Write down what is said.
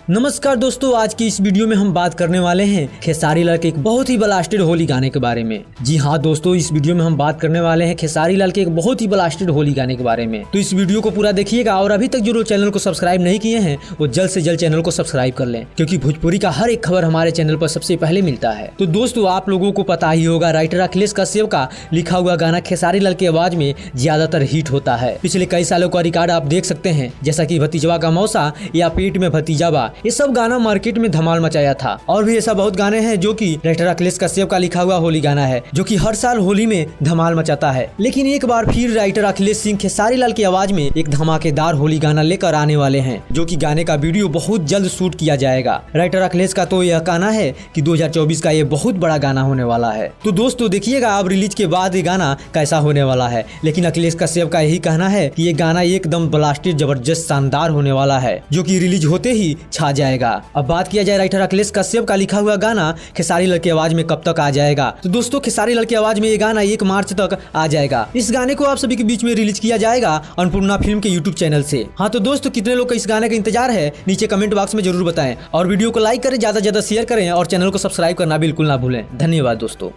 नमस्कार दोस्तों, आज की इस वीडियो में हम बात करने वाले हैं खेसारी लाल के एक बहुत ही ब्लास्टेड होली गाने के बारे में। जी हाँ दोस्तों, इस वीडियो में हम बात करने वाले हैं खेसारी लाल के एक बहुत ही ब्लास्टेड होली गाने के बारे में। तो इस वीडियो को पूरा देखिएगा और अभी तक जो लोग चैनल को सब्सक्राइब नहीं किए हैं वो जल्द से जल्द चैनल को सब्सक्राइब कर लें, क्योंकि भोजपुरी का हर एक खबर हमारे चैनल पर सबसे पहले मिलता है। तो दोस्तों, आप लोगों को पता ही होगा, राइटर अखिलेश कश्यप का लिखा हुआ गाना खेसारी लाल की आवाज में ज्यादातर हिट होता है। पिछले कई सालों का रिकॉर्ड आप देख सकते हैं, जैसा कि भतीजवा का मौसा या पेट में भतीजा बा, ये सब गाना मार्केट में धमाल मचाया था। और भी ऐसा बहुत गाने हैं जो कि राइटर अखिलेश कश्यप का लिखा हुआ होली गाना है, जो कि हर साल होली में धमाल मचाता है। लेकिन एक बार फिर राइटर अखिलेश सिंह खेसारी लाल की आवाज में एक धमाकेदार होली गाना लेकर आने वाले हैं, जो कि गाने का वीडियो बहुत जल्द शूट किया जाएगा। राइटर अखिलेश का तो यह कहना है कि 2024 का ये बहुत बड़ा गाना होने वाला है। तो दोस्तों देखिएगा अब रिलीज के बाद ये गाना कैसा होने वाला है। लेकिन अखिलेश कश्यप का यही कहना है कि ये गाना एकदम ब्लास्टेड, जबरदस्त, शानदार होने वाला है, जो कि रिलीज होते ही छा जाएगा। अब बात किया जाए राइटर अखिलेश कश्यप का लिखा हुआ गाना खेसारी लाल की आवाज में कब तक आ जाएगा, तो दोस्तों खेसारी लाल की आवाज में ये गाना 1 मार्च तक आ जाएगा। इस गाने को आप सभी के बीच में रिलीज किया जाएगा अन्नपूर्णा फिल्म के यूट्यूब चैनल से। हाँ तो दोस्तों, कितने लोग का इस गाने का इंतजार है नीचे कमेंट बॉक्स में जरूर बताएं, और वीडियो को लाइक करें, ज्यादा से ज्यादा शेयर करें और चैनल को सब्सक्राइब करना बिल्कुल ना भूलें। धन्यवाद दोस्तों।